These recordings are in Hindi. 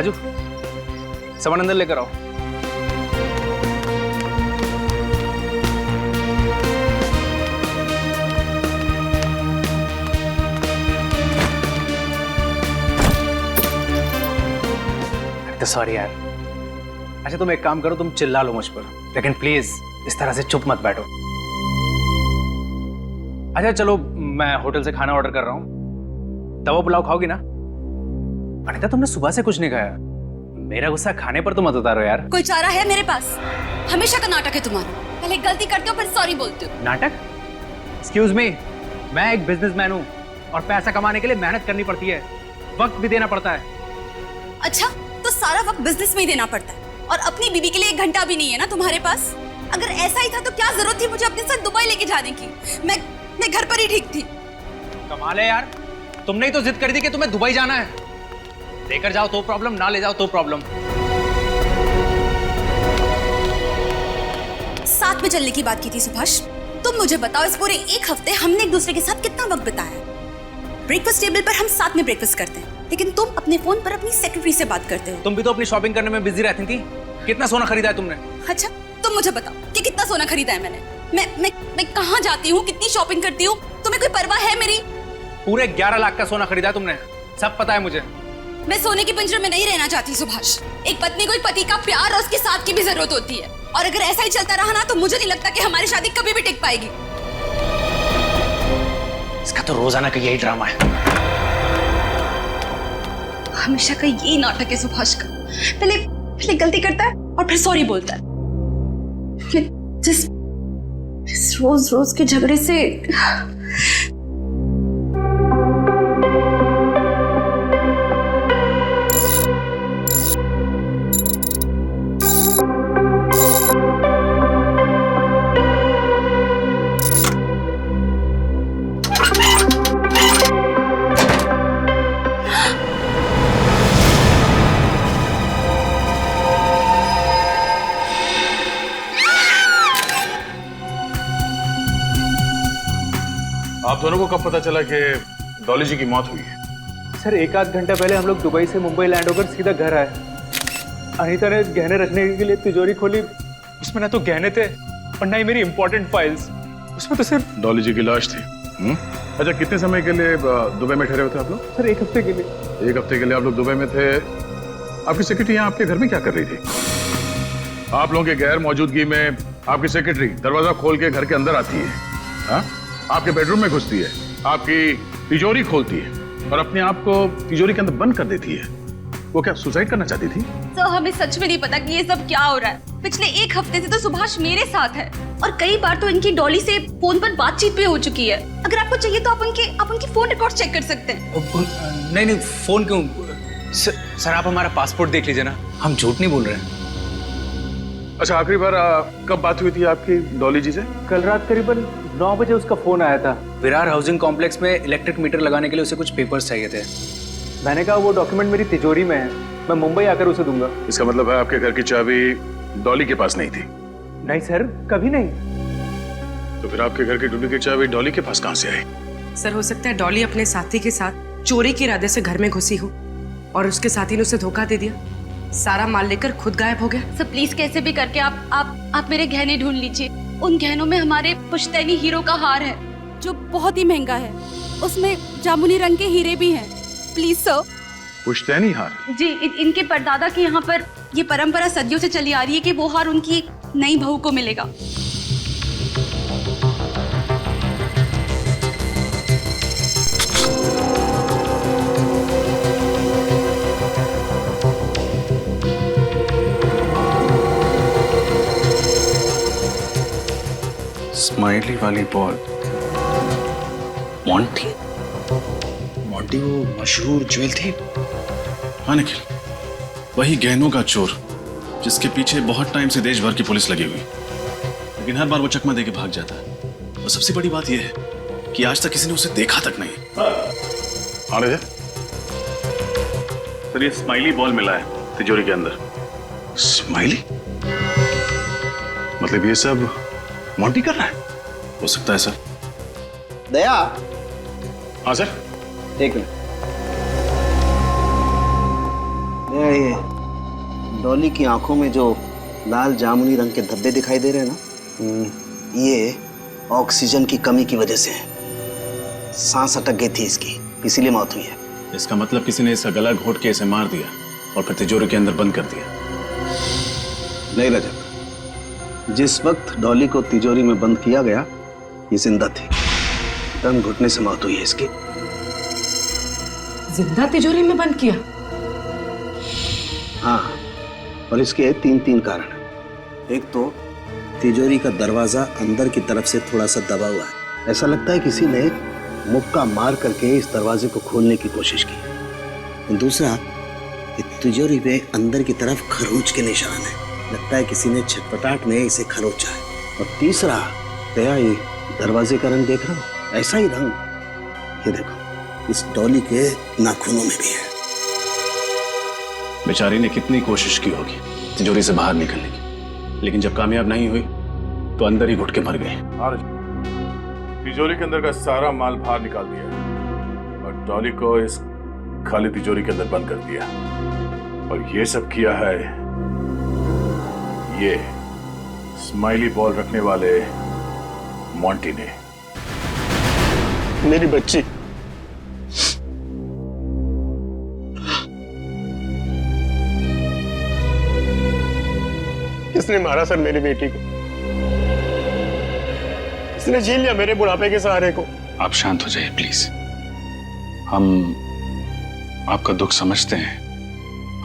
राजू, सामान अंदर लेकर आओ। तो सॉरी यार। अच्छा तुम एक काम करो, तुम चिल्ला लो मुझ पर, लेकिन प्लीज इस तरह से चुप मत बैठो। अच्छा चलो, मैं होटल से खाना ऑर्डर कर रहा हूँ। तवा पुलाव खाओगी ना? अनिता तुमने सुबह से कुछ नहीं खाया। मेरा गुस्सा खाने पर तो मत उतारो यार। कोई चारा है मेरे पास? हमेशा का नाटक है तुम्हारा। पहले गलती करते हो फिर सॉरी बोलते हो। नाटक? एक्सक्यूज मी, मैं एक बिजनेसमैन हूँ और पैसा कमाने के लिए मेहनत करनी पड़ती है, वक्त भी देना पड़ता है। अच्छा, तो सारा वक्त बिजनेस में ही देना पड़ता है और अपनी बीबी के लिए 1 घंटा भी नहीं है ना तुम्हारे पास? अगर ऐसा ही था तो क्या जरूरत थी मुझे अपने साथ दुबई लेके जाने की? मैं घर पर ही ठीक थी। कमाल है यार, तुमने ही तो जिद कर दी कि तुम्हें दुबई जाना है। लेकर जाओ तो प्रॉब्लम, ना ले जाओ तो प्रॉब्लम। साथ में चलने की बात की थी सुभाष। तुम मुझे बताओ, इस पूरे 1 हफ्ते हमने एक दूसरे के साथ कितना वक्त बिताया? ब्रेकफास्ट टेबल पर हम साथ में ब्रेकफास्ट करते हैं, लेकिन तुम अपने फोन पर अपनी सेक्रेटरी से बात करते हो। तुम भी तो अपनी शॉपिंग करने में बिजी रहती थी। कितना सोना खरीदा है तुमने? अच्छा, तुम मुझे बताओ कि कितना सोना खरीदा है मैंने? मैं कहाँ जाती हूँ, कितनी शॉपिंग करती हूँ, तुम्हें कोई परवाह है मेरी? पूरे 11 लाख का सोना खरीदा तुमने, सब पता है मुझे। मैं सोने के पिंजरे में नहीं रहना चाहती सुभाष। एक पत्नी को एक पति का प्यार और उसके साथ की भी जरूरत होती है, और अगर ऐसा ही चलता रहा ना तो मुझे नहीं लगता कि हमारी शादी कभी भी टिक पाएगी। इसका तो रोजाना का यही ड्रामा है। हमेशा का यही नाटक है सुभाष का। पहले गलती करता है और फिर सॉरी बोलता है। जिस रोज के झगड़े से आप दोनों को कब पता चला कि डॉली जी की मौत हुई है? सर 1 आध घंटा पहले हम लोग दुबई से मुंबई लैंड होकर सीधा घर आए। अनीता ने गहने रखने के लिए तिजोरी खोली, उसमें ना तो गहने थे और ना ही मेरी इंपॉर्टेंट फाइल्स, उसमें तो सिर्फ डॉली जी की लाश थी। अच्छा, कितने समय के लिए दुबई में ठहरे हुए थे आप लोग? सर 1 हफ्ते के लिए। 1 हफ्ते के लिए आप लोग दुबई में थे। आपकी सेक्रेटरी यहाँ आपके घर में क्या कर रही थी? आप लोगों के गैर मौजूदगी में आपकी सेक्रेटरी दरवाजा खोल के घर के अंदर आती है, हाँ? आपके बेडरूम में घुसती है, आपकी तिजोरी खोलती है और अपने आप को तिजोरी के अंदर बंद कर देती है। वो क्या सुसाइड करना चाहती थी? तो हमें सच में नहीं पता कि ये सब क्या हो रहा है। पिछले 1 हफ्ते से तो सुभाष मेरे साथ है और कई बार तो इनकी डॉली से फोन पर बातचीत भी हो चुकी है। अगर आपको चाहिए तो आप उनकी फोन रिकॉर्ड चेक कर सकते हैं। नहीं फोन क्यों? सर आप हमारा पासपोर्ट देख लीजिए ना, हम झूठ नहीं बोल रहे हैं। अच्छा, आखिरी बार कब बात हुई थी आपकी डॉली जी से? कल रात करीबन 9 बजे उसका फोन आया था। विरार हाउसिंग कॉम्प्लेक्स में इलेक्ट्रिक मीटर लगाने के लिए उसे कुछ पेपर्स चाहिए थे। मैंने कहा वो डॉक्यूमेंट मेरी तिजोरी में है, मैं मुंबई आकर उसे दूंगा। इसका मतलब है आपके घर की चाबी डॉली के पास नहीं थी? नहीं सर, कभी नहीं। तो फिर आपके घर की डुप्लीकेट चाबी डॉली के पास कहां से आई? सर हो सकता है डॉली अपने साथी के साथ चोरी के इरादे से घर में घुसी हो और उसके साथी ने उसे धोखा दे दिया, सारा माल लेकर खुद गायब हो गया। सर प्लीज कैसे भी करके आप मेरे गहने ढूंढ लीजिए। उन गहनों में हमारे पुश्तैनी हीरो का हार है जो बहुत ही महंगा है, उसमें जामुनी रंग के हीरे भी हैं। Please sir. पुश्तैनी हार? जी, इनके परदादा के यहाँ पर ये परंपरा सदियों से चली आ रही है कि वो हार उनकी एक नई बहू को मिलेगा। स्माइली वाली बॉल। मॉन्टी वो मशहूर ज्वेल थी। हाँ निखिल, वही गहनों का चोर जिसके पीछे बहुत टाइम से देश भर की पुलिस लगी हुई, लेकिन हर बार वो चकमा देके भाग जाता है। और सबसे बड़ी बात यह है कि आज तक किसी ने उसे देखा तक नहीं। हाँ रे सर, ये स्माइली बॉल मिला है तिजोरी के अंदर। स्माइली? मतलब ये सब मॉन्टी कर रहा है? हो सकता है सर। दया। हाँ सर। एक मिनट। ये डॉली की आंखों में जो लाल जामुनी रंग के धब्बे दिखाई दे रहे हैं ना, ये ऑक्सीजन की कमी की वजह से है। सांस अटक गई थी इसकी, इसीलिए मौत हुई है। इसका मतलब किसी ने इसका गला घोट के इसे मार दिया और फिर तिजोरी के अंदर बंद कर दिया। नहीं रजत, जिस वक्त डॉली को तिजोरी में बंद किया गया ये जिंदा थी। दम घुटने से मौत हुई है इसकी। जिंदा तिजोरी में बंद किया? हाँ, और इसके तीन कारण हैं। एक तो तिजोरी का दरवाजा अंदर की तरफ से थोड़ा सा दबा हुआ है। ऐसा लगता है किसी ने मुक्का मार करके इस दरवाजे को खोलने की कोशिश की। दूसरा, तिजोरी पे अंदर की तरफ खरोंच के निशान है। लगता है किसी ने छटपटाहट में इसे खरोचा है। और तीसरा, दया, ये दरवाजे का रंग देख रहा हो, ऐसा ही रंग ये देखो इस डॉली के नाखूनों में भी है। बेचारी ने कितनी कोशिश की होगी तिजोरी से बाहर निकलने की, लेकिन जब कामयाब नहीं हुई तो अंदर ही घुट के मर गई। तिजोरी के अंदर का सारा माल बाहर निकाल दिया और डॉली को इस खाली तिजोरी के अंदर बंद कर दिया। और ये सब किया है ये स्माइली बॉल रखने वाले मॉन्टी ने। मेरी बच्ची, किसने मारा सर मेरी बेटी को? किसने छीन लिया मेरे बुढ़ापे के सहारे को? आप शांत हो जाइए प्लीज। हम आपका दुख समझते हैं।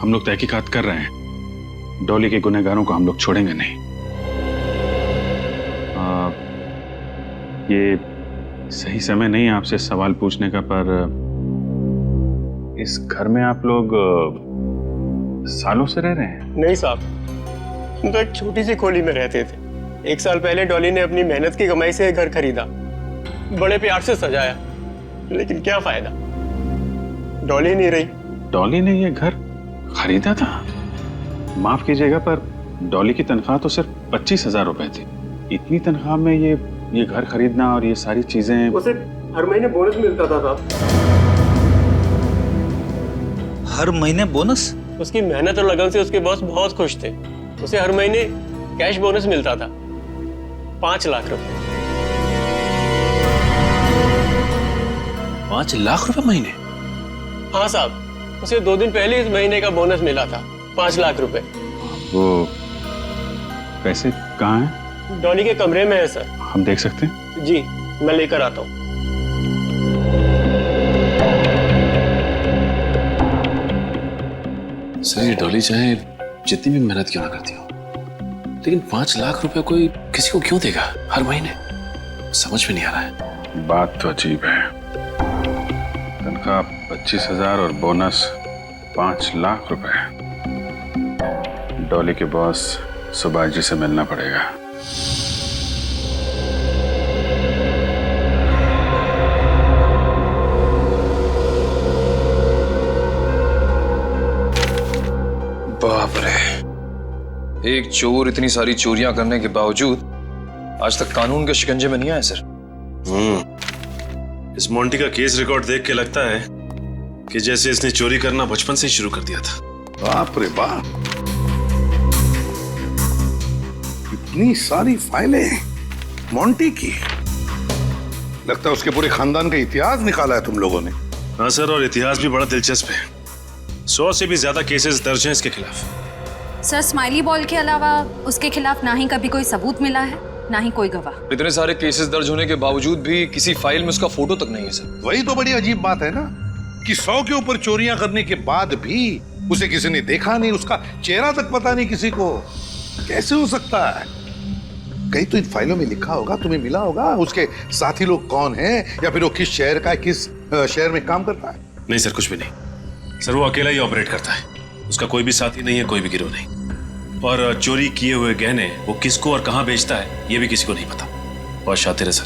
हम लोग तहकीकात कर रहे हैं। डॉली के गुनहगारों को हम लोग छोड़ेंगे नहीं। ये सही समय नहीं है आपसे सवाल पूछने का, पर इस घर में आप लोग सालों से रह रहे हैं? नहीं साहब, हम तो एक छोटी सी खोली में रहते थे। 1 साल पहले डॉली ने अपनी मेहनत की कमाई से घर खरीदा, बड़े प्यार से सजाया, लेकिन क्या फायदा, डॉली नहीं रही। डॉली ने ये घर खरीदा था? माफ कीजिएगा, पर डॉली की तनख्वाह तो सिर्फ 25,000 रुपए थी। इतनी तनख्वाह में ये घर खरीदना और ये सारी चीजें। उसे हर महीने बोनस मिलता था साहब। हर महीने बोनस? उसकी मेहनत और लगन से उसके बॉस बहुत खुश थे। उसे हर महीने कैश बोनस मिलता था, 5 लाख रुपए। 5 लाख रुपए महीने? हाँ साहब, उसे 2 दिन पहले इस महीने का बोनस मिला था, 5 लाख रुपए। वो पैसे कहाँ हैं? डॉली के कमरे में है सर। हम देख सकते हैं? जी, मैं लेकर आता हूँ। सर, ये डॉली चाहे जितनी भी मेहनत क्यों ना करती हो, लेकिन 5 लाख रुपए कोई किसी को क्यों देगा हर महीने? समझ में नहीं आ रहा है। बात तो अजीब है। तनख्वाह 25,000 और बोनस 5 लाख रुपए। डॉली के बॉस सुभाष जी से मिलना पड़ेगा। बाप रे, एक चोर इतनी सारी चोरियां करने के बावजूद आज तक कानून के शिकंजे में नहीं आया सर। इस मोंटी का केस रिकॉर्ड देख के लगता है कि जैसे इसने चोरी करना बचपन से ही शुरू कर दिया था। बाप रे बाप, इतनी सारी फाइलें मोंटी की। लगता है उसके पूरे खानदान का इतिहास निकाला है तुम लोगों ने। हाँ सर, और इतिहास भी बड़ा दिलचस्प है। 100 से भी ज्यादा केसेस दर्ज हैं इसके खिलाफ। सर, स्माइली बॉल के अलावा उसके खिलाफ ना ही कभी कोई सबूत मिला है, ना ही कोई गवाह। इतने सारे केसेस दर्ज होने के बावजूद भी किसी फाइल में उसका फोटो तक नहीं है सर। वही तो बड़ी अजीब बात है ना, कि 100 के ऊपर चोरियां करने के बाद भी उसे किसी ने देखा नहीं, उसका चेहरा तक पता नहीं किसी को। कैसे हो सकता है? कहीं तो इन फाइलों में लिखा होगा, तुम्हें मिला होगा उसके साथी लोग कौन हैं, या फिर वो किस शहर का है, किस शहर में काम करता है। नहीं सर, कुछ भी नहीं सर, वो अकेला ही ऑपरेट करता है। उसका कोई भी साथी नहीं है, कोई भी गिरोह नहीं। और चोरी किए हुए गहने वो किसको और कहां बेचता है ये भी किसी को नहीं पता। बहुत शातिर है सर।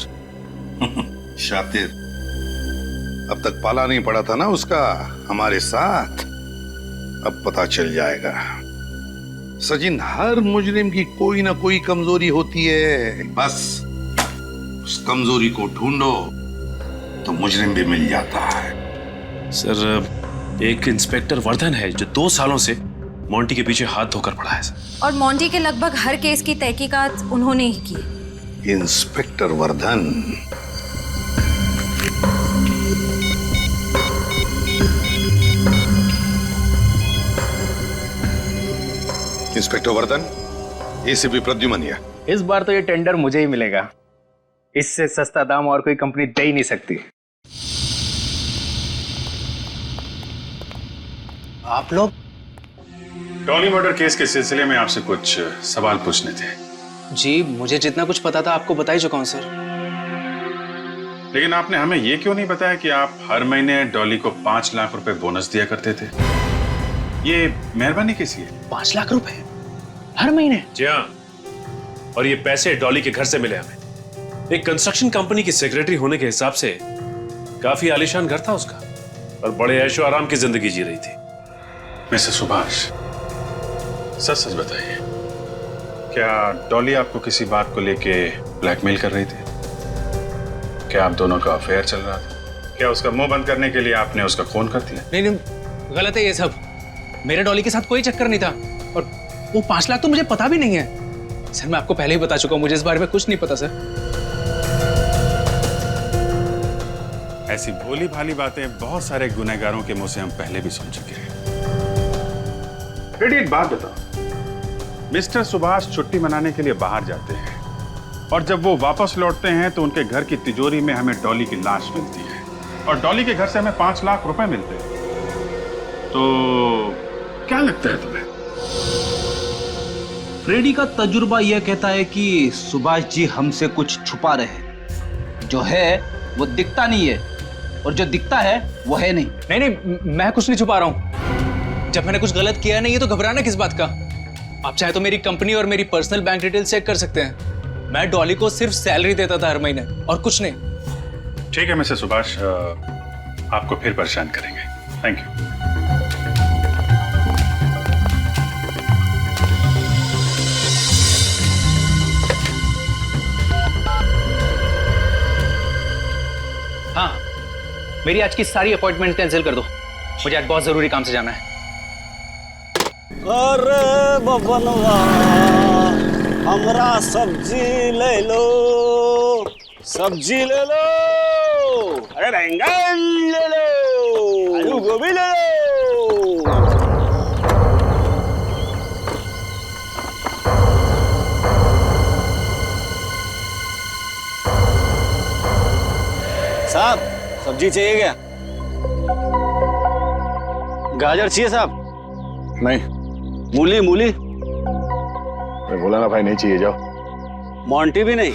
शातिर? अब तक पाला नहीं पड़ा था ना उसका हमारे साथ, अब पता चल जाएगा। सचिन, हर मुजरिम की कोई ना कोई कमजोरी होती है, बस उस कमजोरी को ढूंढो तो मुजरिम भी मिल जाता है। सर, एक इंस्पेक्टर वर्धन है जो 2 सालों से मोंटी के पीछे हाथ धोकर पड़ा है सर। और मोंटी के लगभग हर केस की तहकीकात उन्होंने ही की। Inspector Vardhan, inspector Vardhan, ACP Pradyuman. इस बार तो ये टेंडर मुझे ही मिलेगा। इससे सस्ता दाम और कोई कंपनी दे ही नहीं सकती। आप लोग? डॉली मर्डर केस के सिलसिले में आपसे कुछ सवाल पूछने थे। जी, मुझे जितना कुछ पता था आपको बता ही चुका हूं सर। लेकिन आपने हमें ये क्यों नहीं बताया कि आप हर महीने डॉली को 5 लाख रुपए बोनस दिया करते थे? ये मेहरबानी किसी है? 5 लाख रुपए हर महीने? जी हाँ, और ये पैसे डॉली के घर से मिले हमें। एक कंस्ट्रक्शन कंपनी की सेक्रेटरी होने के हिसाब से काफी आलीशान घर था उसका और बड़े ऐशो आराम की जिंदगी जी रही थी। मिस्टर सुभाष, सच सच बताइए, क्या डॉली आपको किसी बात को लेके ब्लैकमेल कर रही थी? क्या आप दोनों का अफेयर चल रहा था? क्या उसका मुंह बंद करने के लिए आपने उसका खून कर दिया? नहीं नहीं, गलत है ये सब। मेरे डॉली के साथ कोई चक्कर नहीं था और वो 5 लाख तो मुझे पता भी नहीं है। सर, मैं आपको पहले ही बता चुका हूँ, मुझे इस बारे में कुछ नहीं पता सर। ऐसी भोली भाली बातें बहुत सारे गुनहगारों के मुंह से हम पहले भी सुन चुके हैं। बेटी, एक बात बताओ, मिस्टर सुभाष छुट्टी मनाने के लिए बाहर जाते हैं और जब वो वापस लौटते हैं तो उनके घर की तिजोरी में हमें डॉली की लाश मिलती है और डॉली के घर से हमें 5 लाख रुपए मिलते हैं। तो क्या लगता है तुम्हें? फ्रेडी का तजुर्बा यह कहता है कि सुभाष जी हमसे कुछ छुपा रहे हैं। जो है वो दिखता नहीं है और जो दिखता है वो है नहीं। नहीं नहीं, मैं कुछ नहीं छुपा रहा हूँ। जब मैंने कुछ गलत किया नहीं है तो घबराना किस बात का? आप चाहे तो मेरी कंपनी और मेरी पर्सनल बैंक डिटेल चेक कर सकते हैं। मैं डॉली को सिर्फ सैलरी देता था हर महीने और कुछ नहीं। ठीक है मिस्टर सुभाष, आपको फिर परेशान करेंगे। Thank you. हाँ, मेरी आज की सारी अपॉइंटमेंट कैंसिल कर दो। मुझे आज बहुत जरूरी काम से जाना है। अरे बबनवा, हमरा सब्जी ले लो, सब्जी ले लो। अरे बैंगन ले लो, आलू गोभी ले लो। साहब, सब्जी चाहिए क्या? गाजर चाहिए साहब? नहीं, मूली मूली? मैं बोला ना भाई, नहीं चाहिए, जाओ। मोंटी भी नहीं?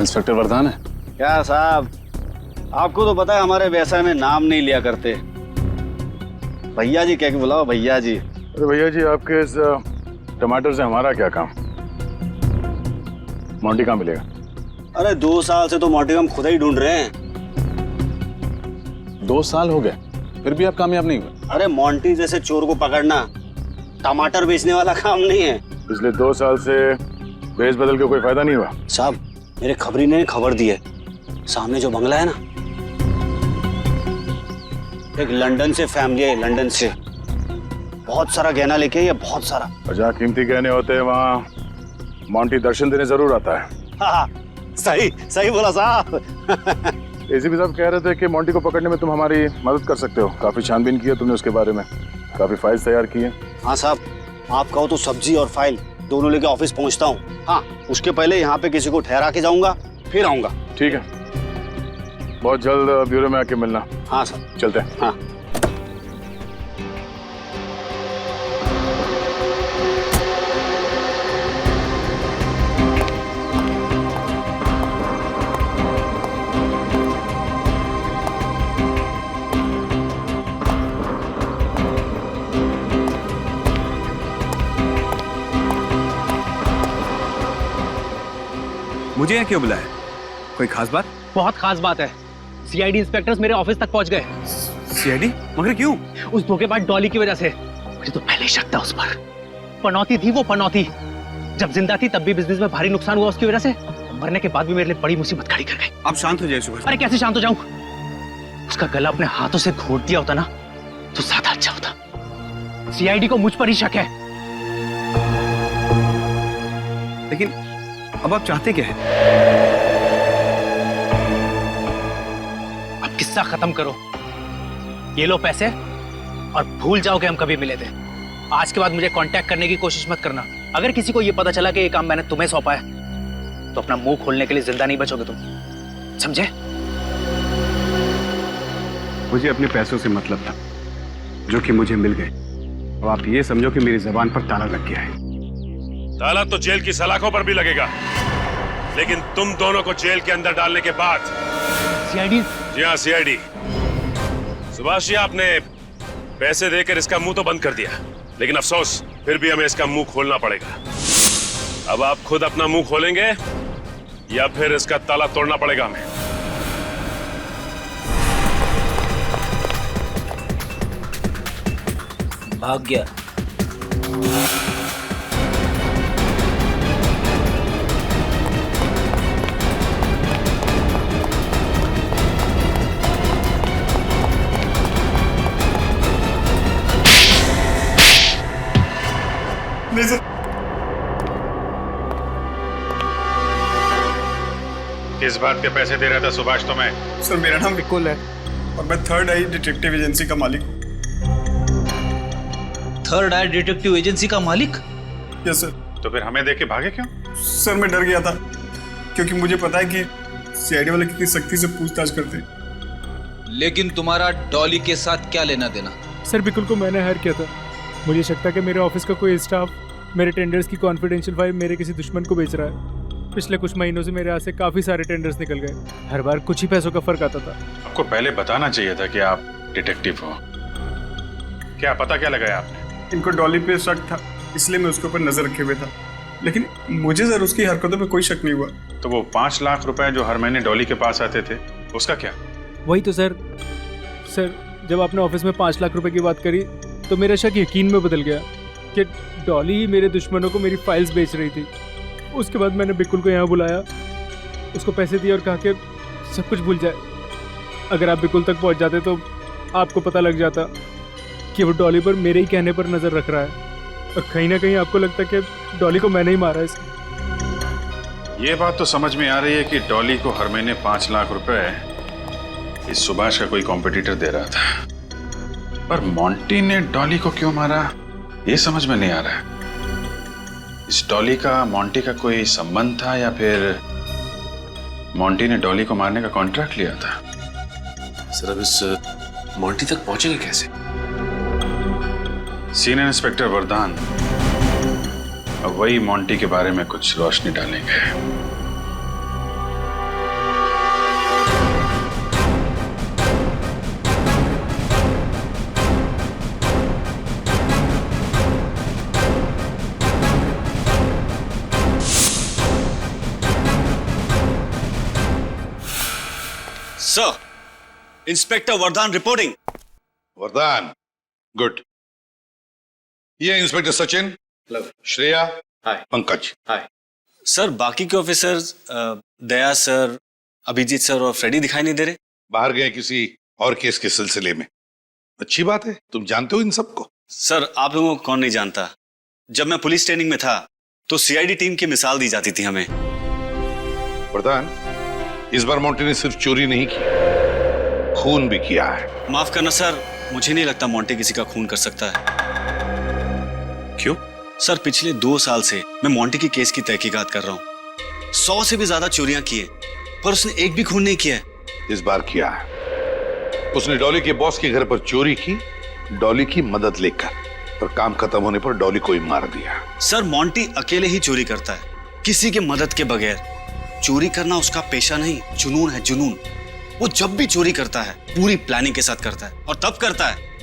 इंस्पेक्टर वर्धन है क्या साहब? आपको तो पता है हमारे व्यवसाय में नाम नहीं लिया करते। भैया जी कह के बुलाओ, भैया जी। अरे भैया जी, आपके इस टमाटर से हमारा क्या काम? मोंटी कहाँ मिलेगा? अरे 2 साल से तो मोंटी हम खुद ही ढूंढ रहे हैं। 2 साल हो गए, फिर भी आप कामयाब नहीं हुए? अरे मोंटी जैसे चोर को पकड़ना टमाटर बेचने वाला काम नहीं है। पिछले 2 साल से बेच बदल के कोई फायदा नहीं हुआ? साहब, मेरे खबरी ने खबर दी है, सामने जो बंगला है ना, एक लंदन से फैमिली है, लंदन से बहुत सारा गहना लेके, ये बहुत सारा। जहाँ कीमती गहने होते हैं वहाँ मोंटी दर्शन देने जरूर आता है। हाँ, सही सही बोला साहब। एसीपी साहब कह रहे थे कि मोंटी को पकड़ने में तुम हमारी मदद कर सकते हो। काफी छानबीन की है तुमने उसके बारे में, काफी फाइल्स तैयार की है। हाँ साहब, आप कहो तो सब्जी और फाइल दोनों लेके ऑफिस पहुंचता हूँ। हाँ, उसके पहले यहाँ पे किसी को ठहरा के जाऊंगा, फिर आऊंगा। ठीक है, बहुत जल्द ब्यूरो में आके मिलना। हाँ सर, चलते हैं। हाँ। मुझे यहाँ क्यों बुलाया? कोई खास बात? बहुत खास बात है। सीआईडी इंस्पेक्टर्स मेरे ऑफिस तक पहुंच गए। सीआईडी? मगर क्यों? उस धोखेबाज डॉली की वजह से। मुझे तो पहले ही शक था उस पर। पनौती थी वो, पनौती। जब जिंदा थी तब भी बिजनेस में भारी नुकसान हुआ उसकी वजह से, मरने के बाद भी मेरे लिए बड़ी मुसीबत खड़ी कर गई। आप शांत हो जाइए सुभाष। अरे कैसे शांत हो जाऊं? उसका गला अपने हाथों से घोट दिया होता ना तो ज्यादा अच्छा होता। सीआईडी को मुझ पर ही शक है। लेकिन अब आप चाहते क्या है? अब किस्सा खत्म करो, ये लो पैसे और भूल जाओ कि हम कभी मिले थे। आज के बाद मुझे कांटेक्ट करने की कोशिश मत करना। अगर किसी को ये पता चला कि ये काम मैंने तुम्हें सौंपा है तो अपना मुंह खोलने के लिए जिंदा नहीं बचोगे तुम, समझे? मुझे अपने पैसों से मतलब था जो कि मुझे मिल गए। अब आप ये समझो कि मेरी जबान पर ताला लग गया है। ताला तो जेल की सलाखों पर भी लगेगा, लेकिन तुम दोनों को जेल के अंदर डालने के बाद। सीआईडी? जी हाँ, सीआईडी। सुभाष जी, आपने पैसे देकर इसका मुंह तो बंद कर दिया, लेकिन अफसोस फिर भी हमें इसका मुंह खोलना पड़ेगा। अब आप खुद अपना मुंह खोलेंगे या फिर इसका ताला तोड़ना पड़ेगा हमें? भाग गया। नहीं सर। किस बात के पैसे दे रहा था सुभाष तुम्हें? सर मेरा नाम विकुल है और मैं थर्ड आई डिटेक्टिव एजेंसी का मालिक हूँ। थर्ड आई डिटेक्टिव एजेंसी का मालिक? Yes sir. तो फिर हमें देख के भागे क्यों? सर मैं डर गया था क्योंकि मुझे पता है कि सीआईडी वाले कितनी सख्ती से पूछताछ करते हैं। लेकिन तुम्हारा डॉली के साथ क्या लेना देना? सर बिल्कुल को मैंने हायर किया था। मुझे शक था कि मेरे ऑफिस का कोई स्टाफ मेरे टेंडर्स की कॉन्फिडेंशियल फाइल मेरे किसी दुश्मन को बेच रहा है। पिछले कुछ महीनों से मेरे यहाँ से काफी सारे टेंडर्स निकल गए। हर बार कुछ ही पैसों का फर्क आता था। आपको पहले बताना चाहिए था कि आप डिटेक्टिव हो। क्या पता क्या लगाया आपने? इनको डॉली पे शक था, इसलिए मैं उसके ऊपर नजर रखे हुए था, लेकिन मुझे सर उसकी हरकतों पे कोई शक नहीं हुआ। तो वो 5 लाख रुपए जो हर महीने डॉली के पास आते थे, उसका क्या? वही तो सर जब आपने ऑफिस में 5 लाख रुपए की बात करी तो मेरा शक यकीन में बदल गया कि डॉली ही मेरे दुश्मनों को मेरी फाइल्स बेच रही थी। उसके बाद मैंने बिकुल को यहाँ बुलाया, उसको पैसे दिए और कहा कि सब कुछ भूल जाए। अगर आप बिकुल तक पहुँच जाते तो आपको पता लग जाता कि वो डॉली पर मेरे ही कहने पर नज़र रख रहा है और कहीं ना कहीं आपको लगता कि डॉली को मैंने ही मारा है। इसकी ये बात तो समझ में आ रही है कि डॉली को हर महीने 5 लाख रुपए इस सुभाष का कोई कॉम्पिटिटर दे रहा था, पर मोंटी ने डॉली को क्यों मारा ये समझ में नहीं आ रहा है। इस डॉली का मोंटी का कोई संबंध था या फिर मोंटी ने डॉली को मारने का कॉन्ट्रैक्ट लिया था? सर अब इस मोंटी तक पहुंचेंगे कैसे? सीनियर इंस्पेक्टर वरदान अब वही मोंटी के बारे में कुछ रोशनी डालेंगे। सर, इंस्पेक्टर वरदान रिपोर्टिंग। वरदान, गुड। ये inspector Sachin, Shreya, Pankaj. Hi sir. बाकी के ऑफिसर्स दया सर, अभिजीत सर और फ्रेडी दिखाई नहीं दे रहे। बाहर गए किसी और केस के सिलसिले में। अच्छी बात है, तुम जानते हो इन सबको? सर आप लोगों को कौन नहीं जानता। जब मैं पुलिस ट्रेनिंग में था तो सीआईडी टीम की मिसाल दी जाती थी हमें। वरदान, इस बार मोंटी ने सिर्फ चोरी नहीं की, खून भी किया है। माफ करना सर, मुझे नहीं लगता मोंटी किसी का खून कर सकता है। क्यों? सर पिछले 2 साल से मैं मोंटी की केस की तहकीकात कर रहा हूँ। 100 से भी ज्यादा चोरियां की है, पर उसने एक भी खून नहीं किया है। इस बार किया है। उसने डॉली के बॉस के घर पर चोरी की, डॉली की मदद लेकर, और काम खत्म होने पर डॉली को ही मार दिया। सर मोंटी अकेले ही चोरी करता है, किसी के मदद के बगैर। चोरी करना उसका पेशा नहीं, जुनून है, जुनून। वो जब भी चोरी करता है पूरी प्लानिंग के साथ करता है, और तब करता है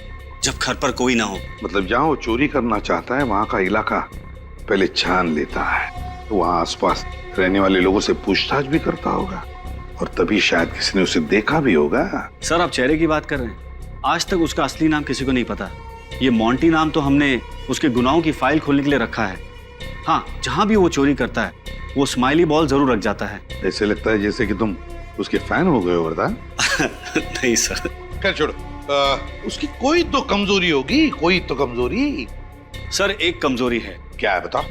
जब घर पर कोई ना हो। मतलब जहां वो चोरी करना चाहता है वहां का इलाका पहले छान लेता है, तो वहां आसपास रहने वाले लोगों से पूछताछ भी करता होगा, और तभी शायद किसी ने उसे देखा भी होगा। सर आप चेहरे की बात कर रहे हैं, आज तक उसका असली नाम किसी को नहीं पता। ये मोंटी नाम तो हमने उसके गुनाहों की फाइल खोलने के लिए रखा है, हाँ, जहां भी वो चोरी करता है वो स्माइली बॉल जरूर रख जाता है। ऐसे लगता है जैसे कि तुम उसके फैन हो गए हो वरदान। नहीं सर। खैर छोड़ो, उसकी कोई तो कमजोरी होगी, कोई तो कमजोरी। सर एक कमजोरी है। क्या है बताओ?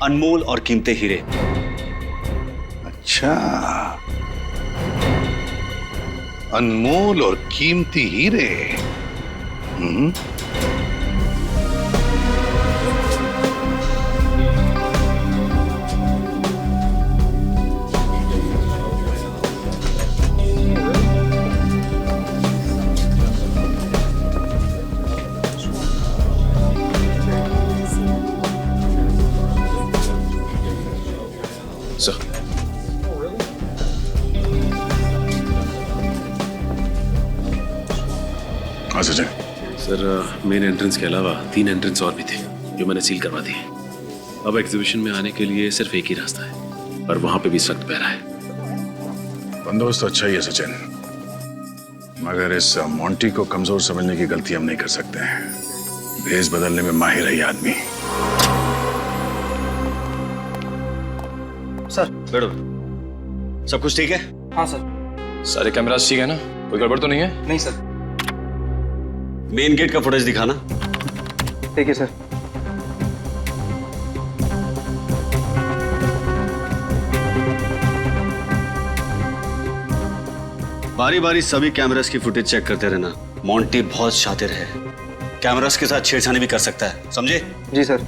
अनमोल और कीमती हीरे। अच्छा, अनमोल और कीमती हीरे। सर, हाँ सचिन। सर मेन एंट्रेंस के अलावा 3 एंट्रेंस और भी थे जो मैंने सील करवा दिए। अब एग्जीबिशन में आने के लिए सिर्फ एक ही रास्ता है, पर वहां पे भी सख्त पहरा है। बंदोबस्त तो अच्छा ही है सचिन, मगर इस मोंटी को कमजोर समझने की गलती हम नहीं कर सकते हैं। भेष बदलने में माहिर है ये आदमी। सर बैठो। सब कुछ ठीक है? हाँ सर। सारे कैमरास ठीक है ना? कोई गड़बड़ तो नहीं है? नहीं सर। मेन गेट का फुटेज दिखाना। ठीक है सर। बारी बारी सभी कैमरास की फुटेज चेक करते रहना। मोंटी बहुत शातिर है, कैमरास के साथ छेड़छाड़ी भी कर सकता है, समझे? जी sir.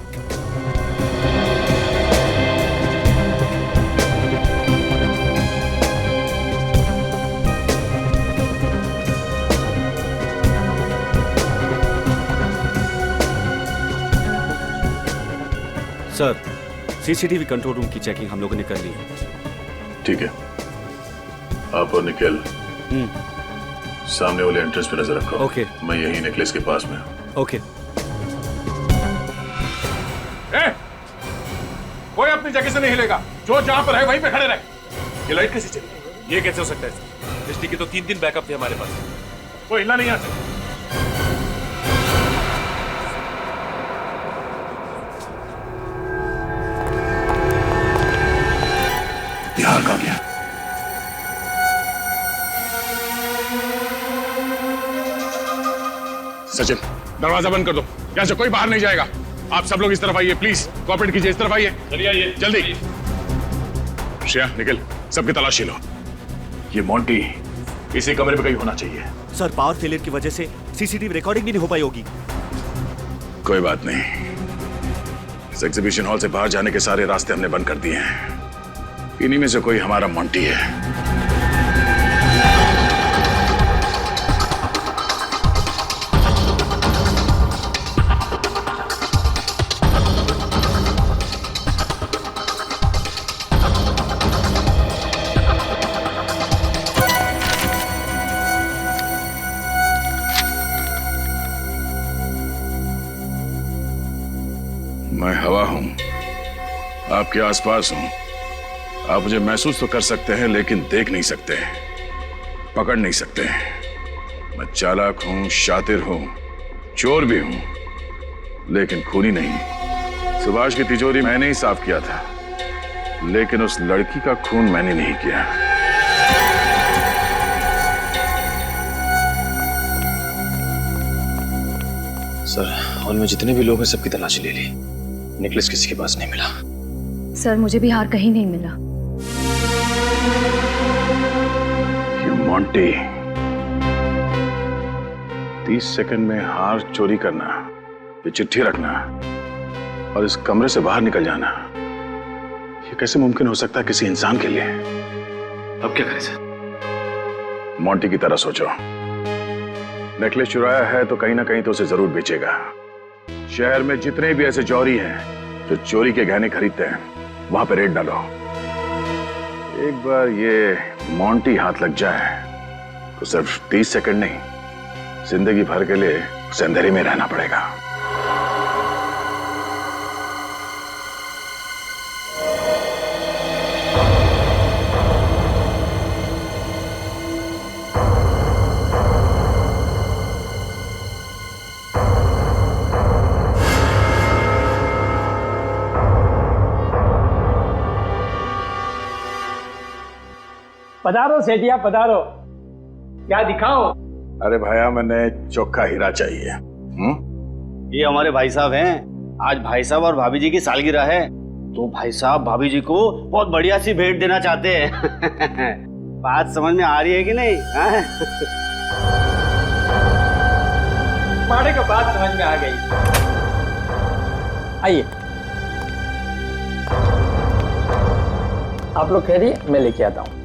Sir CCTV control room की चेकिंग हम लोगों ने कर ली है। ठीक है, आप और निखिल सामने वाले एंट्रेंस पे नजर रखो। ओके। मैं यही नेकलेस के पास में हूं। ओके। कोई अपनी जगह से नहीं हिलेगा, जो जहां पर है वहीं पे खड़े रहे। ये लाइट कैसी चली? ये कैसे हो सकता है सर? बिजली की तो 3 दिन बैकअप थे हमारे पास। कोई हिलना नहीं आता। बिहार का गया। सचिन, दरवाजा बंद कर दो, यहां से कोई बाहर नहीं जाएगा। आप सब लोग इस तरफ आइए, प्लीज कोऑपरेट कीजिए। इस तरफ आइए, चलिए आइए जल्दी। श्रेया, निखिल, सबकी तलाशी लो। ये मोंटी इसी कमरे में कहीं होना चाहिए। सर पावर फेलियर की वजह से सीसीटीवी रिकॉर्डिंग भी नहीं हो पाई होगी। कोई बात नहीं, इस एग्जीबिशन हॉल से बाहर जाने के सारे रास्ते हमने बंद कर दिए हैं। इन्हीं में से कोई हमारा मोंटी है। मैं हवा हूं, आपके आसपास हूं। आप मुझे महसूस तो कर सकते हैं, लेकिन देख नहीं सकते, पकड़ नहीं सकते। मैं चालाक हूं, शातिर हूं, चोर भी हूं, लेकिन खूनी नहीं। सुभाष की तिजोरी मैंने ही साफ किया था, लेकिन उस लड़की का खून मैंने नहीं किया। सर, हॉल में जितने भी लोग हैं सबकी तलाशी ले ली, नेकलेस किसी के पास नहीं मिला। सर मुझे भी हार कहीं नहीं मिला। ये मोंटी 30 सेकंड में हार चोरी करना, ये चिट्ठी रखना और इस कमरे से बाहर निकल जाना, ये कैसे मुमकिन हो सकता है किसी इंसान के लिए? अब क्या करें सर? मोंटी की तरह सोचो। नेकलेस चुराया है तो कहीं ना कहीं तो उसे जरूर बेचेगा। शहर में जितने भी ऐसे चोरी हैं जो चोरी के गहने खरीदते हैं, वहां पे रेड डालो। एक बार ये मोंटी हाथ लग जाए तो सिर्फ 30 सेकंड नहीं, जिंदगी भर के लिए उसे अंधेरे में रहना पड़ेगा। पधारो सेठिया पधारो। क्या दिखाओ? अरे भैया मैंने चोखा हीरा चाहिए। ये हमारे भाई साहब हैं। आज भाई साहब और भाभी जी की सालगिरह है, तो भाई साहब भाभी जी को बहुत बढ़िया सी भेंट देना चाहते हैं। बात समझ में आ रही है कि नहीं? माड़े का बात समझ में आ गई। आइए आप लोग कह रही मैं लेके आता हूँ।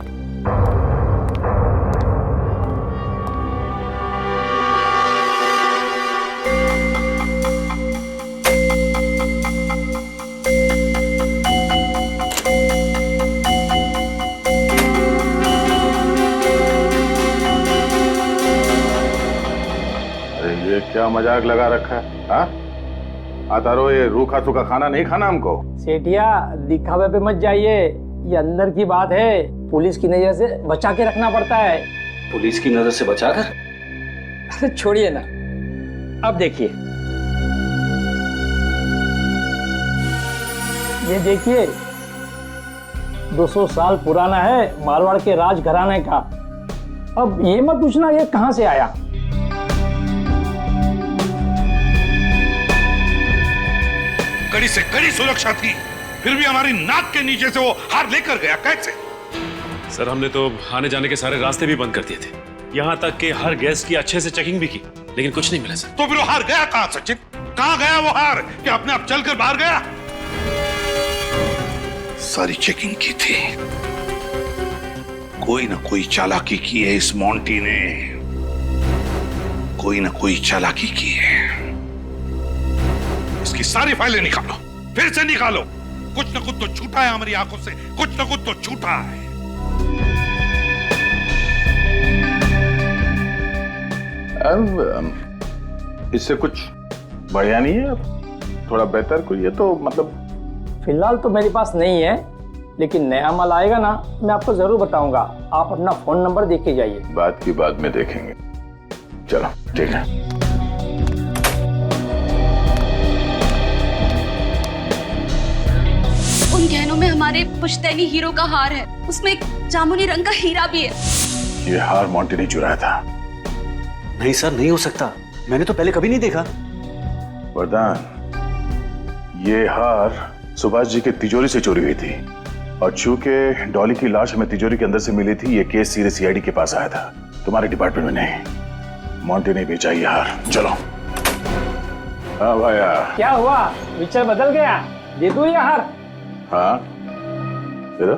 ये क्या मजाक लगा रखा है? हाँ आता रहो, ये रूखा सूखा खाना नहीं खाना हमको। सेठिया दिखावे पे मत जाइए, ये अंदर की बात है, पुलिस की नजर से बचा के रखना पड़ता है। पुलिस की नजर से बचाकर? अरे छोड़िए ना, अब देखिए, ये देखिए 200 साल पुराना है, मारवाड़ के राज घराने का। अब ये मत पूछना ये कहां से आया। कड़ी से कड़ी सुरक्षा थी, फिर भी हमारी नाक के नीचे से वो हार लेकर गया। कैसे? सर हमने तो आने जाने के सारे रास्ते भी बंद कर दिए थे, यहाँ तक कि हर गेस्ट की अच्छे से चेकिंग भी की, लेकिन कुछ नहीं मिला सर। तो फिर वो हार गया कहां सचिन? कहां गया वो हार? कि अपने आप चलकर बाहर गया? सारी चेकिंग की थी, कोई ना कोई चालाकी की है इस मोंटी ने, कोई ना कोई चालाकी की है। इसकी सारी फाइलें निकालो, फिर से निकालो। कुछ ना कुछ तो छूटा है हमारी आंखों से, कुछ ना कुछ तो छूटा है। इससे कुछ बढ़िया नहीं है? थोड़ा बेहतर कोई है तो मतलब। फिलहाल तो मेरे पास नहीं है, लेकिन नया माल आएगा ना मैं आपको जरूर बताऊंगा। आप अपना फोन नंबर देख के जाइए। बात की बाद में देखेंगे। चलो ठीक है। उन गहनों में हमारे पुश्तैनी हीरो का हार है, उसमें एक जामुनी रंग का हीरा भी है। ये हार मोंटी ने चुराया था। नहीं सर, नहीं हो सकता, मैंने तो पहले कभी नहीं देखा। वरदान, ये हार सुभाष जी के तिजोरी से चोरी हुई थी, और चूंकि डॉली की लाश हमें तिजोरी के अंदर से मिली थी, ये केस सीधे सीआईडी के पास आया था, तुम्हारे डिपार्टमेंट में नहीं। मोंटी ने बेचा ये हार। चलो। हाँ भाया, क्या हुआ? विचार बदल गया? दे दूं ये हार? हाँ दे दो।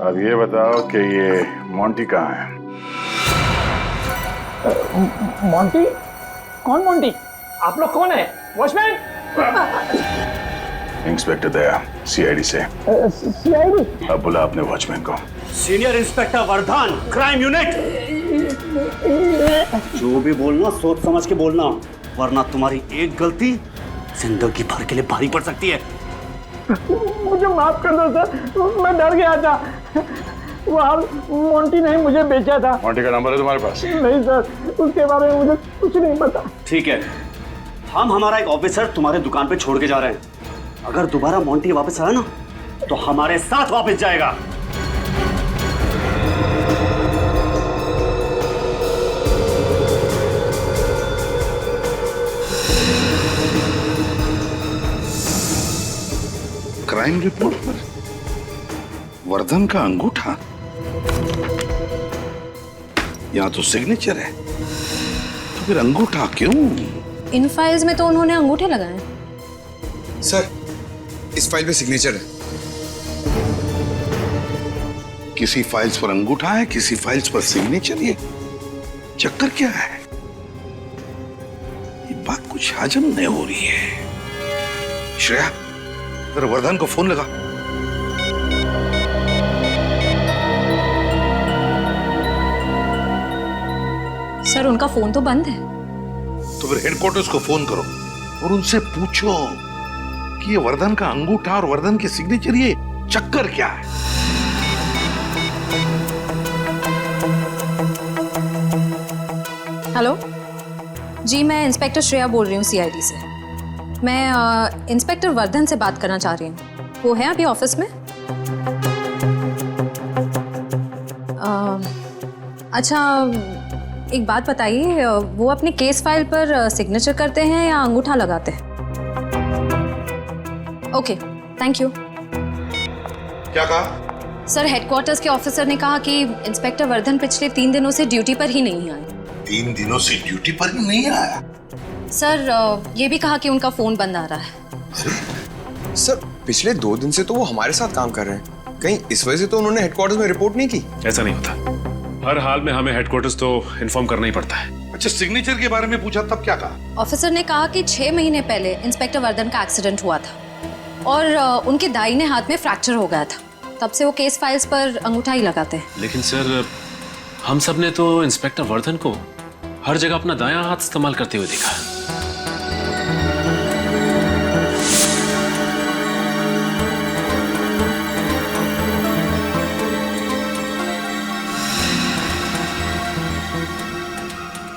अब ये बताओ कि ये मोंटी कहाँ है? मोंटी? कौन मोंटी? आप लोग कौन है? वॉचमैन? इंस्पेक्टर दया, सीआईडी से। सीआईडी? अब बुला अपने वॉचमैन को। Senior inspector Vardhan, crime unit. जो भी बोलना सोच समझ के बोलना, वरना तुम्हारी एक गलती जिंदगी भर के लिए भारी पड़ सकती है। मुझे माफ कर दो सर, मैं डर गया था। वो हार मोंटी ने मुझे बेचा था। मोंटी का नंबर है तुम्हारे पास? नहीं सर, उसके बारे में मुझे कुछ नहीं पता। ठीक है, हम हमारा एक ऑफिसर तुम्हारे दुकान पे छोड़ के जा रहे हैं। अगर दोबारा मोंटी वापस आया ना, तो हमारे साथ वापस जाएगा। क्राइम रिपोर्ट पर वर्धन का अंगूठा, यहाँ तो सिग्नेचर है, तो फिर अंगूठा क्यों? इन फाइल्स में तो उन्होंने अंगूठे लगाए। सर, इस फाइल पे सिग्नेचर है। किसी फाइल्स पर अंगूठा है, किसी फाइल्स पर सिग्नेचर। ये चक्कर क्या है? ये बात कुछ हजम नहीं हो रही है। श्रेया, जरा वर्धन को फोन लगा। सर, उनका फोन तो बंद है। तो फिर हेडक्वार्टर्स को फोन करो और उनसे पूछो कि ये वर्धन का अंगूठा और वर्धन के सिग्नेचर, ये चक्कर क्या है? हेलो जी, मैं इंस्पेक्टर श्रेया बोल रही हूँ सीआईडी से। मैं इंस्पेक्टर वर्धन से बात करना चाह रही हूँ। वो है अभी ऑफिस में? अच्छा, एक बात बताइए, वो अपने केस फाइल पर सिग्नेचर करते हैं या अंगूठा लगाते हैं? Okay, thank you. क्या कहा? सर, हेडक्वार्टर्स के ऑफिसर ने कहा कि इंस्पेक्टर वर्धन पिछले 3 दिनों से ड्यूटी पर ही नहीं आए। 3 दिनों से ड्यूटी पर ही नहीं आया? सर, ये भी कहा कि उनका फोन बंद आ रहा है। सर, पिछले 2 दिन से तो वो हमारे साथ काम कर रहे हैं। कहीं इस वजह से तो उन्होंने हेडक्वार्टर्स में रिपोर्ट नहीं की? ऐसा नहीं होता, हर हाल में हमें हेडक्वार्टर्स तो इन्फॉर्म करना ही पड़ता है। अच्छा, सिग्नेचर के बारे में पूछा तब क्या कहा? ऑफिसर ने कहा कि 6 महीने पहले इंस्पेक्टर वर्धन का एक्सीडेंट हुआ था और उनके दाहिने हाथ में फ्रैक्चर हो गया था। तब से वो केस फाइल्स पर अंगूठा ही लगाते हैं। लेकिन सर, हम सब ने तो इंस्पेक्टर वर्धन को हर जगह अपना दायां हाथ इस्तेमाल करते हुए देखा।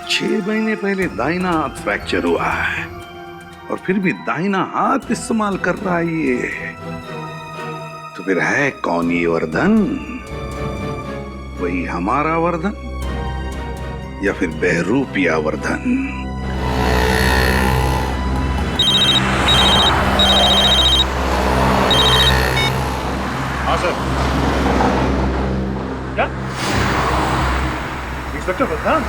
छह महीने पहले दाहिना हाथ फ्रैक्चर हुआ है और फिर भी दाहिना हाथ इस्तेमाल कर रहा है ये। तो फिर है कौन ये वर्धन? वही हमारा वर्धन या फिर बहरूपिया वर्धन? हाँ सर। क्या इंस्पेक्टर वर्धन?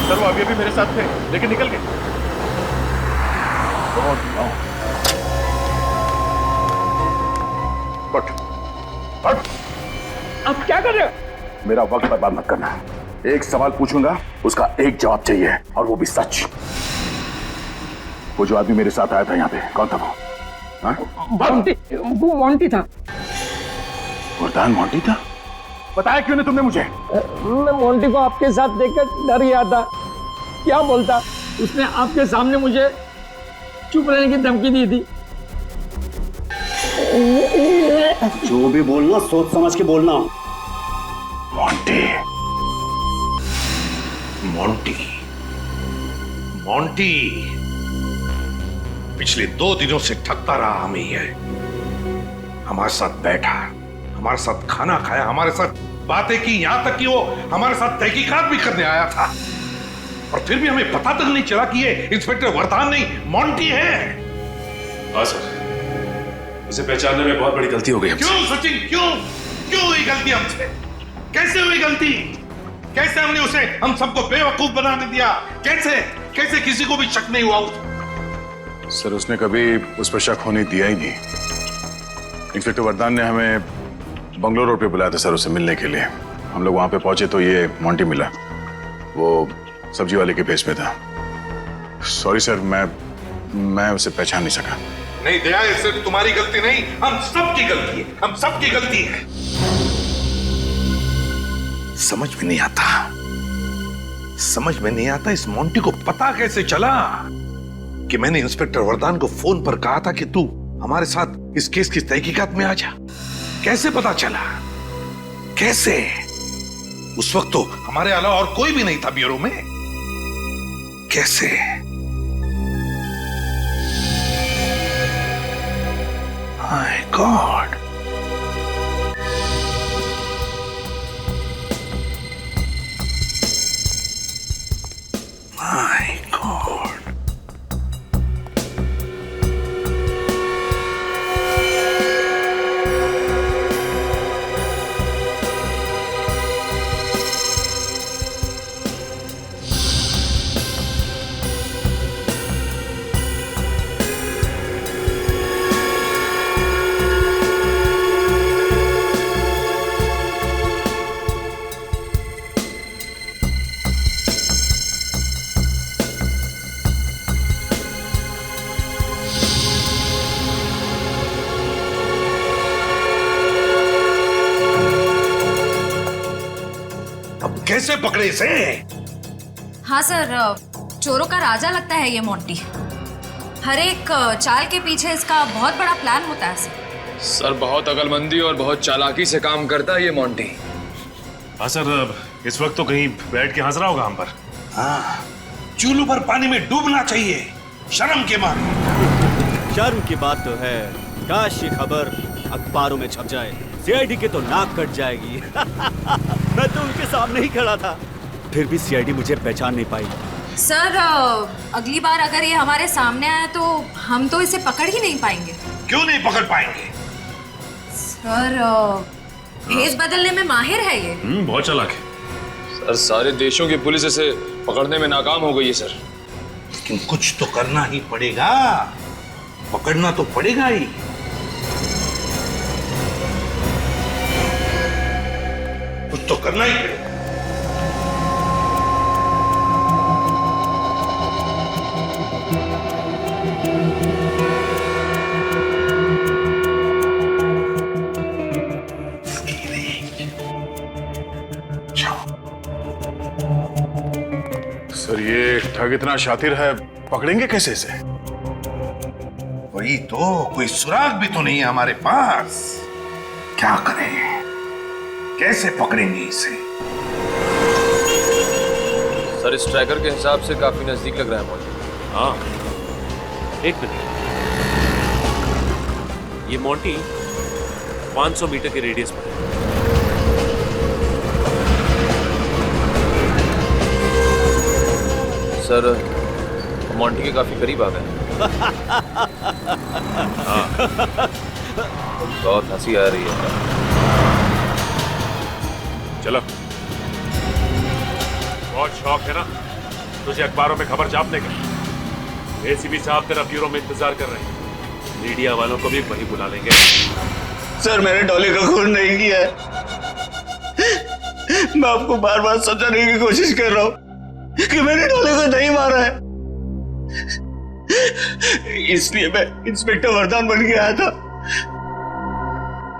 सर, वो अभी मेरे साथ थे लेकिन निकल गए। अब क्या कर रहे हो? मेरा वक्त बर्बाद मत करना। एक सवाल पूछूंगा, उसका एक जवाब चाहिए और वो भी सच। वो जो आदमी मेरे साथ आया था यहाँ पे, कौन था वो? मोंटी, वो मोंटी था। वर्धन मोंटी था? बताया क्यों नहीं तुमने मुझे? मैं मोंटी को आपके साथ देखकर डर गया था। क्या बोलता? उसने आपके सामने मुझे चुप रहने की धमकी दी थी। जो भी बोलना सोच समझ के बोलना। मोंटी, मोंटी, मोंटी पिछले 2 दिनों से ठगता रहा हमें ये। हमारे साथ बैठा, हमारे साथ खाना खाया, हमारे साथ बातें की, यहां तक कि वो हमारे साथ तहकीकात भी करने आया था। और फिर भी हमें पता तक नहीं चला कि ये इंस्पेक्टर वर्धन नहीं, मोंटी है। हाँ सर, उसे पहचानने में बहुत बड़ी गलती हो गई हमसे। क्यों सचिन, क्यों हुई गलती हमसे? कैसे हुई गलती? कैसे हमने उसे, हम सबको बेवकूफ बनाने दिया? कैसे किसी को भी शक नहीं हुआ? सर, उसने कभी उस पर शक होने दिया ही नहीं। इंस्पेक्टर वर्धन ने हमें बंगलोर रोड पे बुलाया था सर, उसे मिलने के लिए। हम लोग वहां पे पहुंचे तो ये मोंटी मिला। वो सब्जी वाले के भेष में था। सॉरी सर, मैं उसे पहचान नहीं सका। नहीं दया, ये सिर्फ तुम्हारी गलती नहीं, हम सबकी गलती है। हम सबकी गलती है। समझ में नहीं आता इस मोंटी को पता कैसे चला कि मैंने इंस्पेक्टर वर्धन को फोन पर कहा था कि तू हमारे साथ इस केस की तहकीकात में आ जा। कैसे पता चला? कैसे? उस वक्त तो हमारे अलावा और कोई भी नहीं था ब्यूरो में। कैसे? My God. My God. कैसे पकड़े इसे? हाँ सर, चोरों का राजा लगता है ये मोंटी। हर एक चाल के पीछे इसका बहुत बड़ा प्लान होता है सर, बहुत अकलमंदी और बहुत चालाकी से काम करता है ये मोंटी। हाँ सर, इस वक्त तो कहीं बैठ के हंस रहा होगा हम पर। हाँ, चूल्हू पर पानी में डूबना चाहिए शर्म के मारे। शर्म की बात तो है, काश ये खबर अखबारों में छप जाए, सीआईडी के तो नाक कट जाएगी। मैं तो उनके सामने ही खड़ा था, फिर भी सीआईडी मुझे पहचान नहीं पाई। सर अगली बार अगर ये हमारे सामने आया तो हम तो इसे पकड़ ही नहीं पाएंगे। क्यों नहीं पकड़ पाएंगे? सर भेस बदलने में माहिर है ये। बहुत चालाक है सर। सारे देशों की पुलिस इसे पकड़ने में नाकाम हो गई है सर। लेकिन कुछ तो करना ही पड़ेगा, पकड़ना तो पड़ेगा ही। कुछ तो करना ही पड़ेगा। सर ये ठग इतना शातिर है, पकड़ेंगे कैसे इसे? वही तो, कोई सुराग भी तो नहीं है हमारे पास। क्या करें, कैसे पकड़ेंगे इसे? सर इस ट्रैकर के हिसाब से काफी नजदीक लग रहा है मोंटी। हाँ, एक मिनट। ये मोंटी 500 मीटर के रेडियस पर है। सर मोंटी के काफी करीब आ गए। हाँ, बहुत हंसी आ रही है। चलो, बहुत शौक है ना तुझे अखबारों में खबर छापने का? एसीपी साहब तेरा ब्यूरो में इंतजार कर रहे हैं। मीडिया वालों को भी वही बुला लेंगे। सर मैंने डॉली का खून नहीं किया है। मैं आपको बार बार समझाने की कोशिश कर रहा हूं कि मैंने डॉली को नहीं मारा है। इसलिए मैं इंस्पेक्टर वरदान बन के आया था।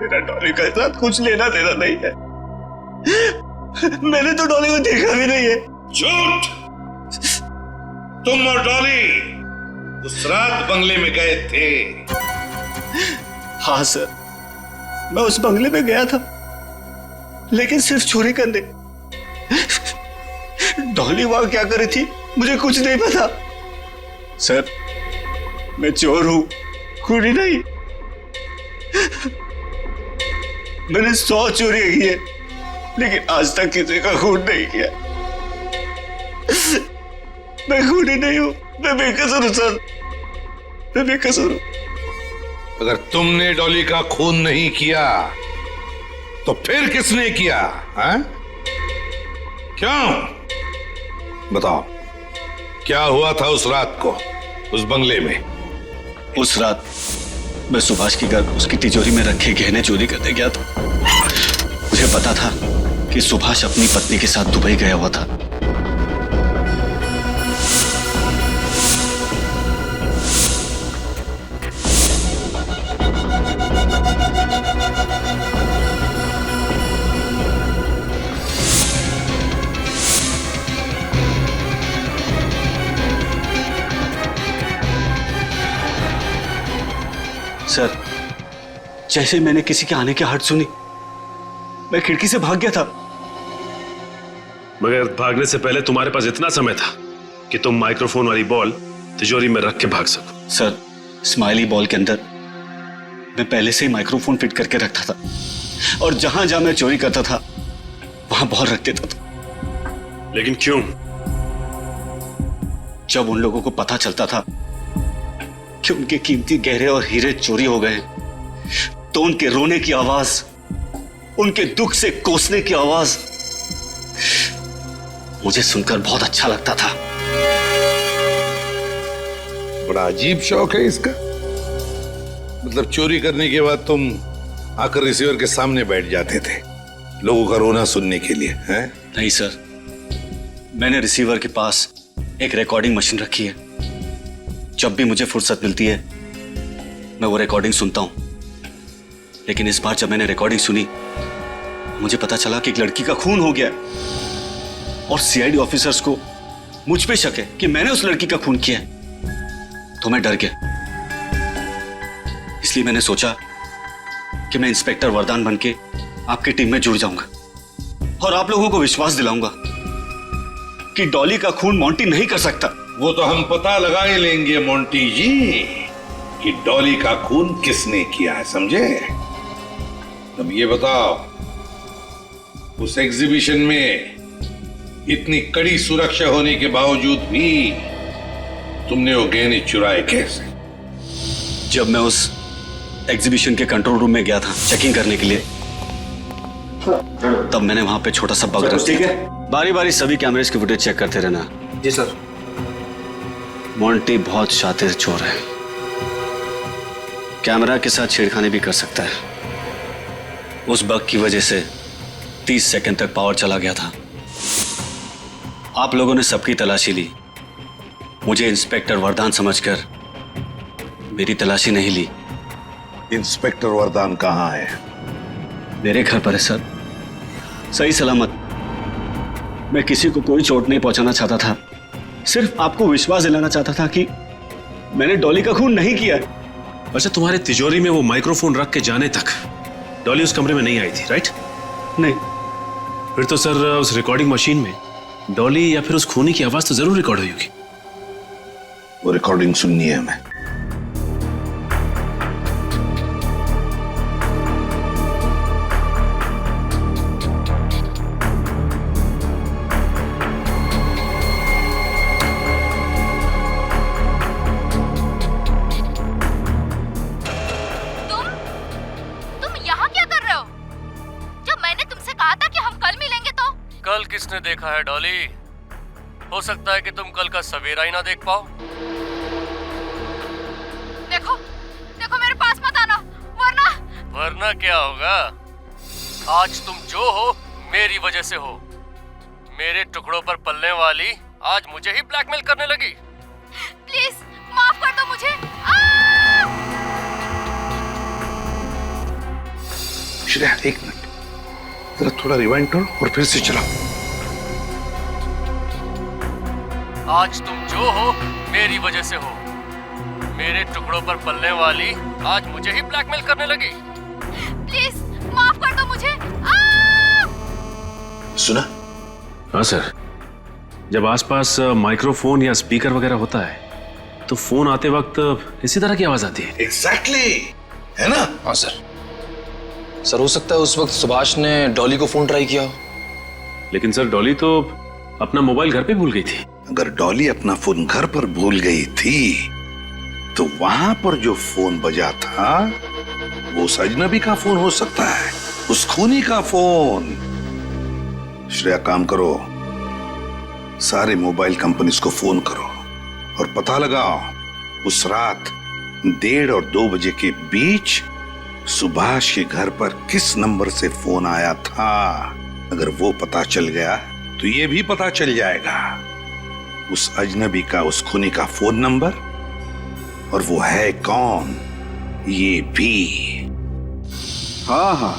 मेरा डॉली के साथ कुछ लेना देना नहीं है। मैंने तो डॉली को देखा भी नहीं है। झूठ! तुम और डॉली उस रात बंगले में गए थे। हाँ सर, मैं उस बंगले में गया था, लेकिन सिर्फ चोरी करने। डॉली वहां क्या कर रही थी मुझे कुछ नहीं पता। सर मैं चोर हूं, खूनी नहीं। मैंने 100 चोरियां की है, लेकिन आज तक किसी का खून नहीं किया। मैं खूनी नहीं हूं, मैं बेकसूर हूं सर, मैं बेकसूर हूं। अगर तुमने डॉली का खून नहीं किया तो फिर किसने किया? हैं? क्यों? बताओ, क्या हुआ था उस रात को उस बंगले में? उस रात मैं सुभाष के घर उसकी तिजोरी में रखे गहने चोरी करने गया था। मुझे पता था कि सुभाष अपनी पत्नी के साथ दुबई गया हुआ था। सर, जैसे मैंने किसी के आने की आहट सुनी, मैं खिड़की से भाग गया था। मगर भागने से पहले तुम्हारे पास इतना समय था कि तुम माइक्रोफोन वाली बॉल तिजोरी में रख के भाग सको। सर, स्माइली बॉल के अंदर मैं पहले से ही माइक्रोफोन फिट करके रखता था, और जहां जहां मैं चोरी करता था वहां बॉल रख देता था। लेकिन क्यों? जब उन लोगों को पता चलता था कि उनके कीमती गहरे और हीरे चोरी हो गए, तो उनके रोने की आवाज, उनके दुख से कोसने की आवाज मुझे सुनकर बहुत अच्छा लगता था। बड़ा अजीब शौक है इसका। मतलब चोरी करने के बाद तुम आकर रिसीवर के सामने बैठ जाते थे लोगों का रोना सुनने के लिए, हैं? नहीं सर, मैंने रिसीवर के पास एक रिकॉर्डिंग मशीन रखी है। जब भी मुझे फुर्सत मिलती है मैं वो रिकॉर्डिंग सुनता हूं। लेकिन इस बार जब मैंने रिकॉर्डिंग सुनी, मुझे पता चला कि एक लड़की का खून हो गया और सीआईडी ऑफिसर्स को मुझ पे शक है कि मैंने उस लड़की का खून किया है। तो मैं डर गया। इसलिए मैंने सोचा कि मैं इंस्पेक्टर वरदान बनके आपकी टीम में जुड़ जाऊंगा और आप लोगों को विश्वास दिलाऊंगा कि डॉली का खून मोंटी नहीं कर सकता। वो तो हम पता लगा ही लेंगे मोंटी जी कि डॉली का खून किसने किया है, समझे? अब ये बताओ, उस एग्जीबिशन में इतनी कड़ी सुरक्षा होने के बावजूद भी तुमने वो गहने चुराए कैसे? जब मैं उस एग्जीबिशन के कंट्रोल रूम में गया था चेकिंग करने के लिए, तब मैंने वहां पे छोटा सा बग रख दिया। बारी बारी सभी कैमरेज की फुटेज चेक करते रहना। जी सर। मोंटी बहुत शातिर चोर है, कैमरा के साथ छेड़खानी भी कर सकता है। उस बग की वजह से 30 सेकंड तक पावर चला गया था। आप लोगों ने सबकी तलाशी ली, मुझे इंस्पेक्टर वरदान समझकर मेरी तलाशी नहीं ली। इंस्पेक्टर वरदान कहाँ है? मेरे घर पर है सर, सही सलामत। मैं किसी को कोई चोट नहीं पहुंचाना चाहता था, सिर्फ आपको विश्वास दिलाना चाहता था कि मैंने डॉली का खून नहीं किया। अच्छा, तुम्हारे तिजोरी में वो माइक्रोफोन रख के जाने तक डॉली उस कमरे में नहीं आई थी, राइट? नहीं। फिर तो सर उस रिकॉर्डिंग मशीन में डॉली या फिर उस खूनी की आवाज तो जरूर रिकॉर्ड हुई होगी। वो रिकॉर्डिंग सुननी है हमें। कल किसने देखा है डॉली? हो सकता है कि तुम कल का सवेरा ही ना देख पाओ। देखो देखो मेरे पास मत आना, वरना क्या होगा? आज तुम जो हो मेरी वजह से हो। मेरे टुकड़ों पर पलने वाली आज मुझे ही ब्लैकमेल करने लगी। प्लीज माफ कर दो मुझे। श्रेया, एक मिनट, जरा थोड़ा रिवाइंड करो और फिर से चलाओ। आज तुम जो हो मेरी वजह से हो। मेरे टुकड़ों पर पलने वाली आज मुझे ही ब्लैकमेल करने लगी। प्लीज माफ कर दो मुझे। सुना? हाँ सर, जब आसपास माइक्रोफोन या स्पीकर वगैरह होता है तो फोन आते वक्त इसी तरह की आवाज आती है। एग्जैक्टली, है ना? हाँ सर। सर हो सकता है उस वक्त सुभाष ने डॉली को फोन ट्राई किया हो। लेकिन सर डॉली तो अपना मोबाइल घर पे भूल गई थी। अगर डॉली अपना फोन घर पर भूल गई थी तो वहां पर जो फोन बजा था वो उस अजनबी का फोन हो सकता है, उस खूनी का फोन। श्रेया, काम करो, सारे मोबाइल कंपनीज को फोन करो और पता लगाओ उस रात 1:30 और 2 बजे के बीच सुभाष के घर पर किस नंबर से फोन आया था। अगर वो पता चल गया तो ये भी पता चल जाएगा उस अजनबी का, उस खूनी का फोन नंबर, और वो है कौन ये भी। हाँ हाँ,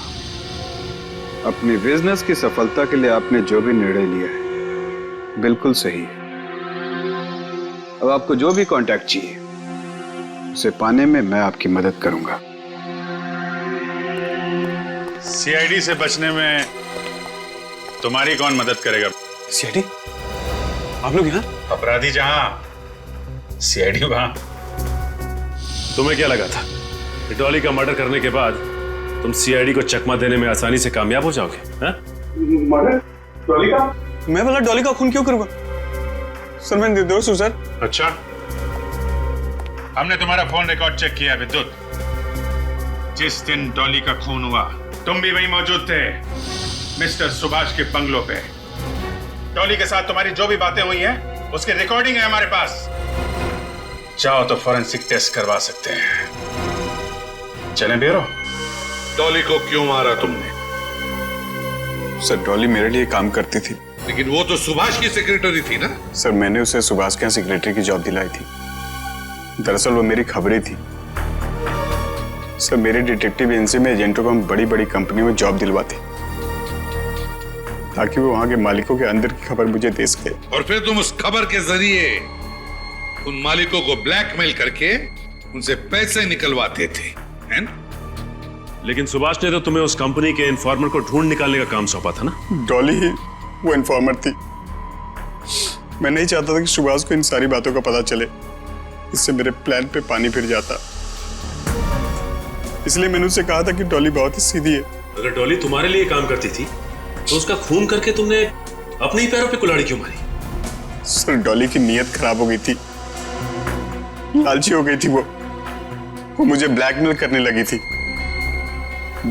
अपनी बिजनेस की सफलता के लिए आपने जो भी निर्णय लिया है बिल्कुल सही है। अब आपको जो भी कांटेक्ट चाहिए उसे पाने में मैं आपकी मदद करूंगा। सीआईडी से बचने में तुम्हारी कौन मदद करेगा? सीआईडी? आप लोग यहाँ? अपराधी जहां, सीआईडी वहां। तुम्हें क्या लगा था कि डॉली का मर्डर करने के बाद तुम सीआईडी को चकमा देने में आसानी से कामयाब हो जाओगे? मर्डर? डॉली का? मैं भला डॉली का खून क्यों करूंगा? सर मैं निर्दोष हूं सर। अच्छा, हमने तुम्हारा फोन रिकॉर्ड चेक किया विद्युत। जिस दिन डॉली का खून हुआ तुम भी वहीं मौजूद थे, मिस्टर सुभाष के बंगलो पे। डॉली के साथ तुम्हारी जो भी बातें हुई हैं उसकी रिकॉर्डिंग है हमारे पास। चाहो तो फॉरेंसिक टेस्ट करवा सकते हैं। चलें ब्यूरो। डॉली को क्यों मारा तुमने? सर डॉली मेरे लिए काम करती थी। लेकिन वो तो सुभाष की सेक्रेटरी थी ना? सर मैंने उसे सुभाष के यहाँ सेक्रेटरी की जॉब दिलाई थी। दरअसल वो मेरी खबरें थी। सर मेरे डिटेक्टिव एजेंसी में एजेंटों को हम बड़ी बड़ी कंपनियों में जॉब दिलवाते ताकि वो वहां के मालिकों के अंदर की खबर मुझे दे सके। और फिर तुम उस खबर के जरिए उन मालिकों को ब्लैकमेल करके उनसे पैसे निकलवाते थे, हैं? लेकिन सुभाष ने तो तुम्हें उस कंपनी के इन्फॉर्मर को ढूंढ निकालने का काम सौंपा था ना? डॉली ही वो इन्फॉर्मर थी। मैं नहीं चाहता था कि सुभाष को इन सारी बातों का पता चले, इससे मेरे प्लान पे पानी फिर जाता। इसलिए मैंने उससे कहा था कि डॉली बहुत ही सीधी है अगर डॉली तुम्हारे लिए काम करती थी तो उसका खून करके तुमने अपने ही पैरों पे कुल्हाड़ी क्यों मारी? सर डॉली की नीयत खराब हो गई थी, लालची हो गई थी वो मुझे ब्लैकमेल करने लगी थी,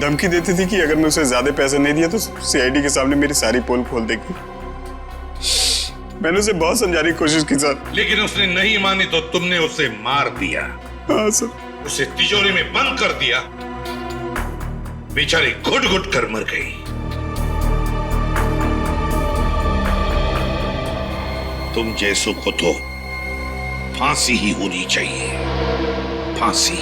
धमकी देती थी कि अगर मैं उसे ज्यादा पैसे नहीं दिया तो सीआईडी के सामने मेरी सारी पोल खोल देगी। मैंने उसे बहुत समझाने की कोशिश की सर, लेकिन उसने नहीं मानी तो तुमने उसे मार दिया। हाँ सर। उसे तिजोरी में बंद कर दिया, बेचारी घुट घुट कर मर गई। तुम जैसों को तो फांसी ही होनी चाहिए, फांसी।